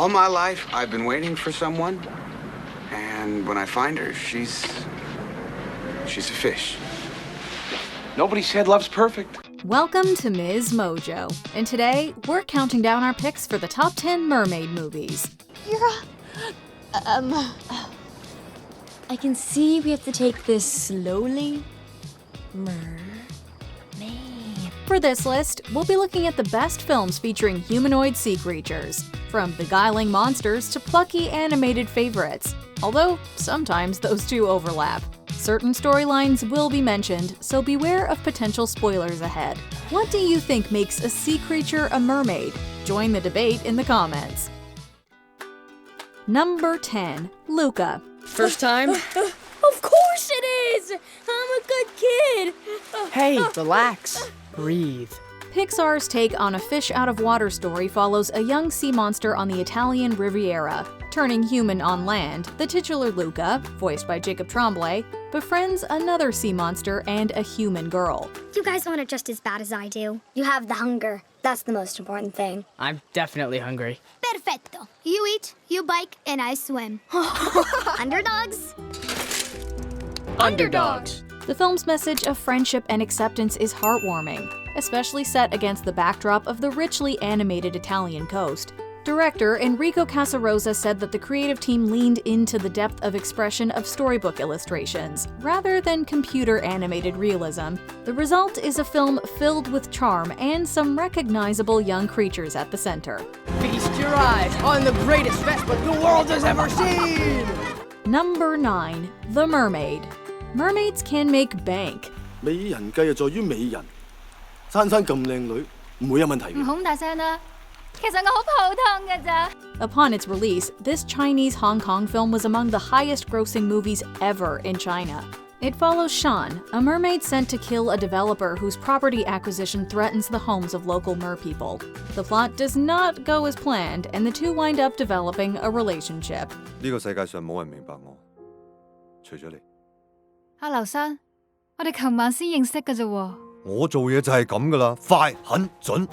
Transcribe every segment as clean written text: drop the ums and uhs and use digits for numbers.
All my life, I've been waiting for someone, and when I find her, she's a fish. Nobody said love's perfect. Welcome to MsMojo, and today we're counting down our picks for the top 10 mermaid movies. I can see we have to take this slowly. Mermaid. For this list, we'll be looking at the best films featuring humanoid sea creatures, from beguiling monsters to plucky animated favorites, although sometimes those two overlap. Certain storylines will be mentioned, so beware of potential spoilers ahead. What do you think makes a sea creature a mermaid? Join the debate in the comments. Number 10. Luca. First time? Of course it is! I'm a good kid! Hey, relax. Breathe. Pixar's take on a fish-out-of-water story follows a young sea monster on the Italian Riviera. Turning human on land, the titular Luca, voiced by Jacob Tremblay, befriends another sea monster and a human girl. You guys want it just as bad as I do. You have the hunger. That's the most important thing. I'm definitely hungry. Perfecto. You eat, you bike, and I swim. Underdogs? Underdogs. The film's message of friendship and acceptance is heartwarming, especially set against the backdrop of the richly animated Italian coast. Director Enrico Casarosa said that the creative team leaned into the depth of expression of storybook illustrations, rather than computer-animated realism. The result is a film filled with charm and some recognizable young creatures at the center. Feast your eyes on the greatest festival the world has ever seen! Number 9. The Mermaid. Mermaids can make bank. 美人計在於美人，珊珊咁靚女，唔會有問題嘅。唔好咁大聲啦，其實我好普通㗎咋。 Upon its release, this Chinese-Hong Kong film was among the highest-grossing movies ever in China. It follows Shan, a mermaid sent to kill a developer whose property acquisition threatens the homes of local merpeople. The plot does not go as planned, and the two wind up developing a relationship. 呢個世界上冇人明白我，除咗你。阿劉生，我哋琴晚先認識㗎啫喎。我做嘢就係咁㗎啦，快、狠、準。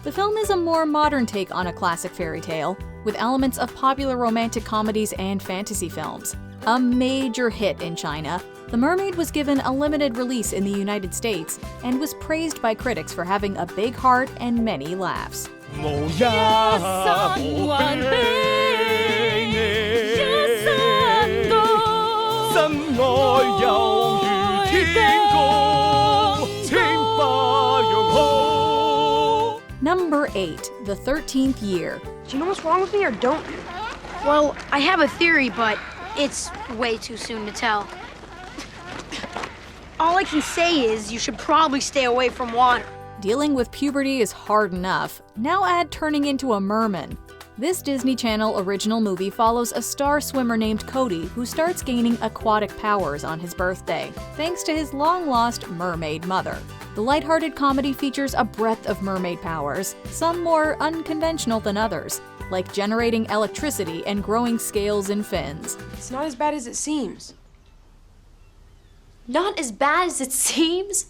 The film is a more modern take on a classic fairy tale, with elements of popular romantic comedies and fantasy films. A major hit in China, The Mermaid was given a limited release in the United States and was praised by critics for having a big heart and many laughs. 無一無比你，真愛猶如天高，清白陽好。 Number 8. The 13th Year. Do you know what's wrong with me or don't you? Well, I have a theory, but it's way too soon to tell. All I can say is you should probably stay away from water. Dealing with puberty is hard enough. Now add turning into a merman. This Disney Channel original movie follows a star swimmer named Cody who starts gaining aquatic powers on his birthday, thanks to his long-lost mermaid mother. The lighthearted comedy features a breadth of mermaid powers, some more unconventional than others, like generating electricity and growing scales and fins. It's not as bad as it seems. Not as bad as it seems?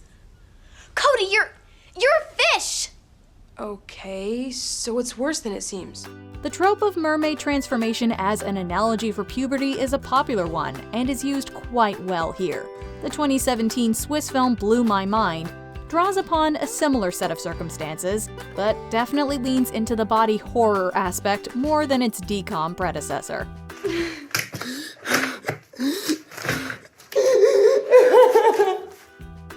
Cody, you're a fish! Okay, so it's worse than it seems. The trope of mermaid transformation as an analogy for puberty is a popular one and is used quite well here. The 2017 Swiss film Blew My Mind draws upon a similar set of circumstances, but definitely leans into the body horror aspect more than its decom predecessor.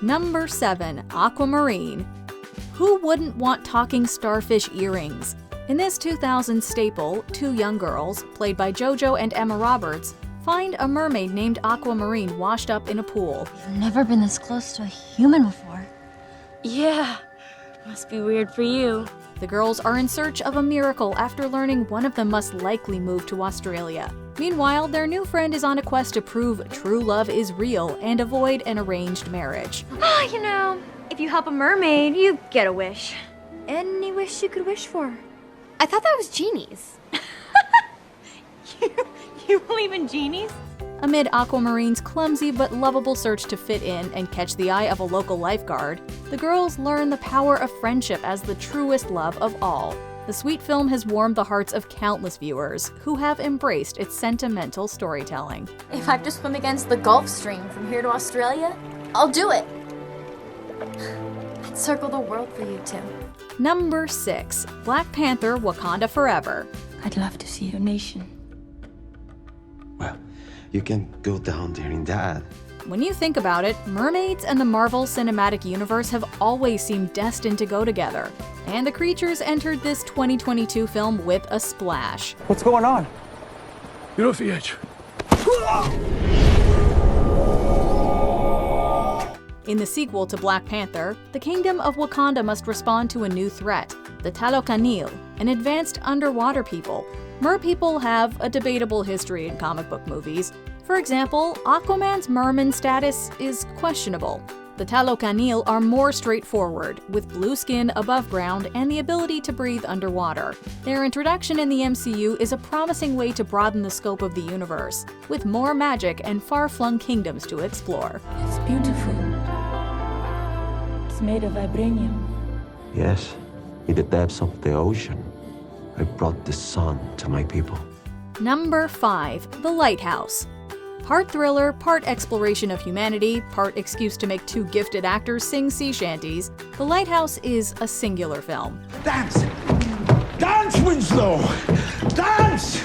Number 7. Aquamarine. Who wouldn't want talking starfish earrings? In this 2000 staple, two young girls, played by JoJo and Emma Roberts, find a mermaid named Aquamarine washed up in a pool. I've never been this close to a human before. Yeah, must be weird for you. The girls are in search of a miracle after learning one of them must likely move to Australia. Meanwhile, their new friend is on a quest to prove true love is real and avoid an arranged marriage. You know, if you help a mermaid, you get a wish. Any wish you could wish for. I thought that was genies. You believe in genies? Amid Aquamarine's clumsy but lovable search to fit in and catch the eye of a local lifeguard, the girls learn the power of friendship as the truest love of all. The sweet film has warmed the hearts of countless viewers who have embraced its sentimental storytelling. If I have to swim against the Gulf Stream from here to Australia, I'll do it. I'd circle the world for you two. Number 6. Black Panther: Wakanda Forever. I'd love to see your nation. Well, you can go down there in that. When you think about it, mermaids and the Marvel Cinematic Universe have always seemed destined to go together. And the creatures entered this 2022 film with a splash. What's going on? You're off the edge. In the sequel to Black Panther, the Kingdom of Wakanda must respond to a new threat, the Talokanil, an advanced underwater people. Merpeople have a debatable history in comic book movies. For example, Aquaman's merman status is questionable. The Talokanil are more straightforward, with blue skin above ground and the ability to breathe underwater. Their introduction in the MCU is a promising way to broaden the scope of the universe, with more magic and far-flung kingdoms to explore. It's beautiful. It's made of vibranium. Yes, in the depths of the ocean, I brought the sun to my people. Number 5. The Lighthouse. Part thriller, part exploration of humanity, part excuse to make two gifted actors sing sea shanties, The Lighthouse is a singular film. Dance! Dance, Winslow! Dance!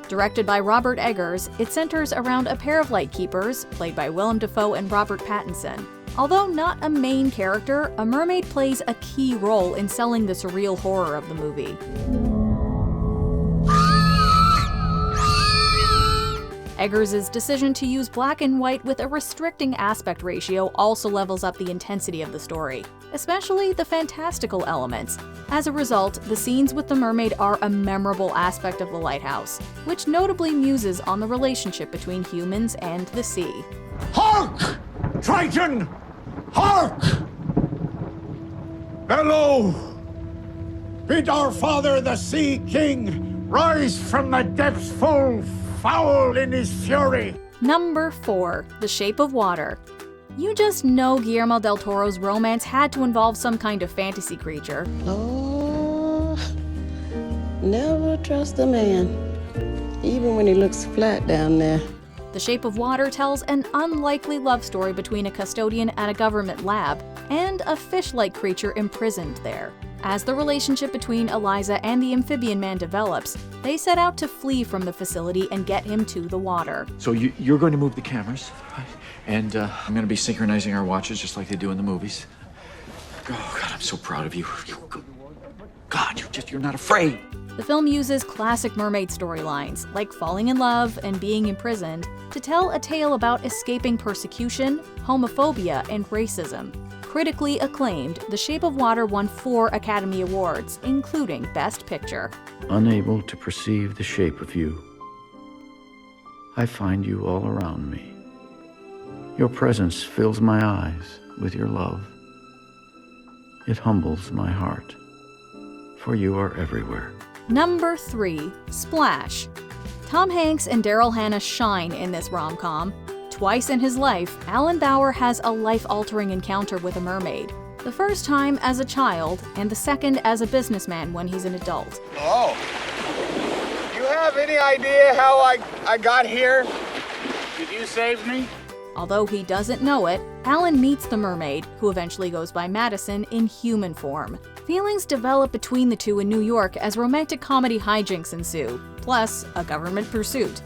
Directed by Robert Eggers, it centers around a pair of lightkeepers, played by Willem Dafoe and Robert Pattinson. Although not a main character, a mermaid plays a key role in selling the surreal horror of the movie. Eggers' decision to use black and white with a restricting aspect ratio also levels up the intensity of the story, especially the fantastical elements. As a result, the scenes with the mermaid are a memorable aspect of The Lighthouse, which notably muses on the relationship between humans and the sea. Hark! Triton! Hark! Hello! Bid our father, the Sea King, rise from the depths full foul in his fury. Number 4. The Shape of Water. You just know Guillermo del Toro's romance had to involve some kind of fantasy creature. Oh, never trust a man, even when he looks flat down there. The Shape of Water tells an unlikely love story between a custodian at a government lab and a fish-like creature imprisoned there. As the relationship between Eliza and the amphibian man develops, they set out to flee from the facility and get him to the water. So you're going to move the cameras, right? And I'm going to be synchronizing our watches just like they do in the movies. Oh, God, I'm so proud of you. God, you're not afraid. The film uses classic mermaid storylines, like falling in love and being imprisoned, to tell a tale about escaping persecution, homophobia, and racism. Critically acclaimed, The Shape of Water won 4 Academy Awards, including Best Picture. Unable to perceive the shape of you, I find you all around me. Your presence fills my eyes with your love. It humbles my heart, for you are everywhere. Number 3. Splash. Tom Hanks and Daryl Hannah shine in this rom-com. Twice in his life, Alan Bauer has a life-altering encounter with a mermaid. The first time as a child, and the second as a businessman when he's an adult. Oh. You have any idea how I got here? Did you save me? Although he doesn't know it, Alan meets the mermaid, who eventually goes by Madison, in human form. Feelings develop between the two in New York as romantic comedy hijinks ensue, plus a government pursuit.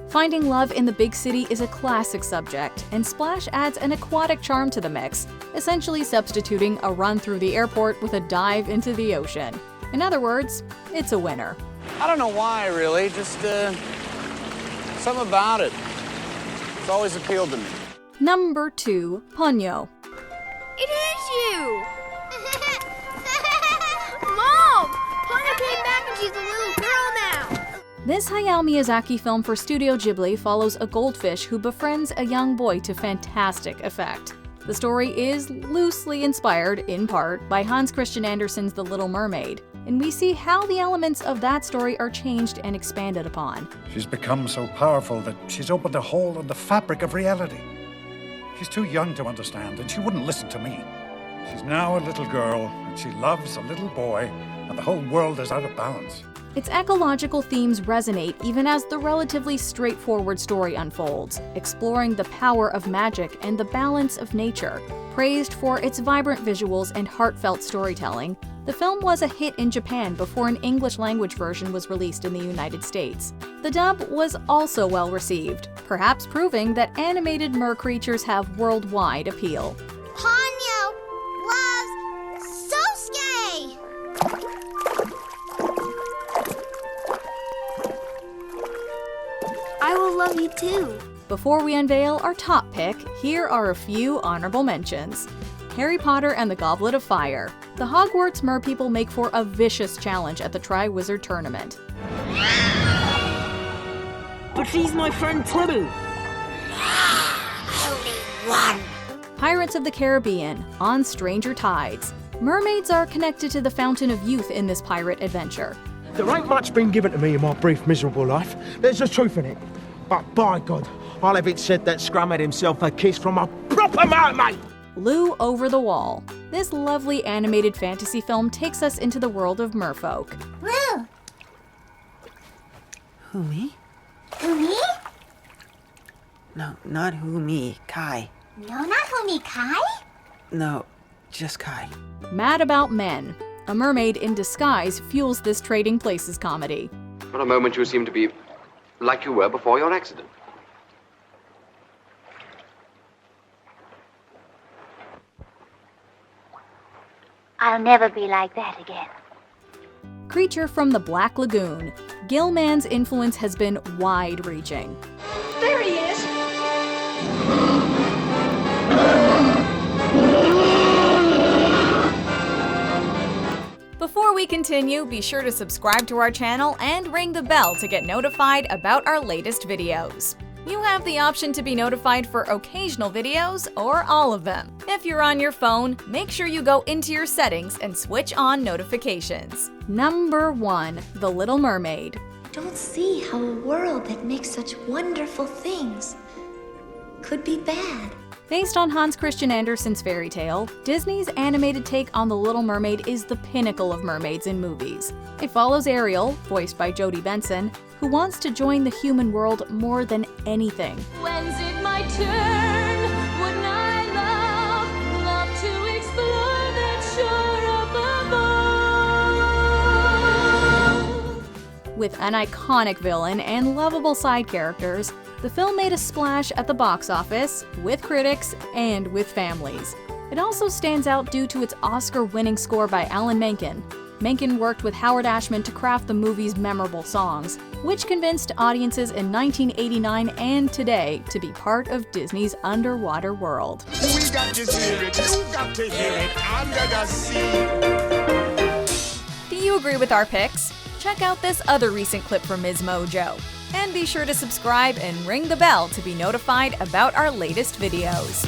Finding love in the big city is a classic subject, and Splash adds an aquatic charm to the mix, essentially substituting a run through the airport with a dive into the ocean. In other words, it's a winner. I don't know why, really. Just, something about it. It's always appealed to me. Number 2. Ponyo. It is you! Mom! Ponyo came back and she's a little girl now! This Hayao Miyazaki film for Studio Ghibli follows a goldfish who befriends a young boy to fantastic effect. The story is loosely inspired, in part, by Hans Christian Andersen's The Little Mermaid, and we see how the elements of that story are changed and expanded upon. She's become so powerful that she's opened a hole in the fabric of reality. She's too young to understand, and she wouldn't listen to me. She's now a little girl, and she loves a little boy, and the whole world is out of balance. Its ecological themes resonate even as the relatively straightforward story unfolds, exploring the power of magic and the balance of nature. Praised for its vibrant visuals and heartfelt storytelling, the film was a hit in Japan before an English-language version was released in the United States. The dub was also well received, perhaps proving that animated mer creatures have worldwide appeal. Ponyo loves Sosuke! I will love you too. Before we unveil our top pick, here are a few honorable mentions. Harry Potter and the Goblet of Fire. The Hogwarts merpeople make for a vicious challenge at the Triwizard Tournament. But she's my friend too. Only one. Pirates of the Caribbean, On Stranger Tides. Mermaids are connected to the Fountain of Youth in this pirate adventure. There ain't much been given to me in my brief, miserable life. There's the truth in it. But by God, I'll have it said that Scrum had himself a kiss from a proper mermaid! Lou Over the Wall. This lovely animated fantasy film takes us into the world of merfolk. Lou! Who, me? Who, me? No, not who, me. Kai. No, not who, me, Kai? No, just Kai. Mad About Men. A mermaid in disguise fuels this Trading Places comedy. For a moment you seem to be like you were before your accident. I'll never be like that again. Creature from the Black Lagoon. Gilman's influence has been wide-reaching. There he is! Before we continue, be sure to subscribe to our channel and ring the bell to get notified about our latest videos. You have the option to be notified for occasional videos or all of them. If you're on your phone, make sure you go into your settings and switch on notifications. Number 1. The Little Mermaid. Don't see how a world that makes such wonderful things could be bad. Based on Hans Christian Andersen's fairy tale, Disney's animated take on The Little Mermaid is the pinnacle of mermaids in movies. It follows Ariel, voiced by Jodie Benson, who wants to join the human world more than anything. When's it my turn? Wouldn't I love to explore that shore above? With an iconic villain and lovable side characters, the film made a splash at the box office, with critics, and with families. It also stands out due to its Oscar-winning score by Alan Menken. Menken worked with Howard Ashman to craft the movie's memorable songs, which convinced audiences in 1989 and today to be part of Disney's underwater world. We got to hear it, you got to hear it under the sea. Do you agree with our picks? Check out this other recent clip from MsMojo. And be sure to subscribe and ring the bell to be notified about our latest videos.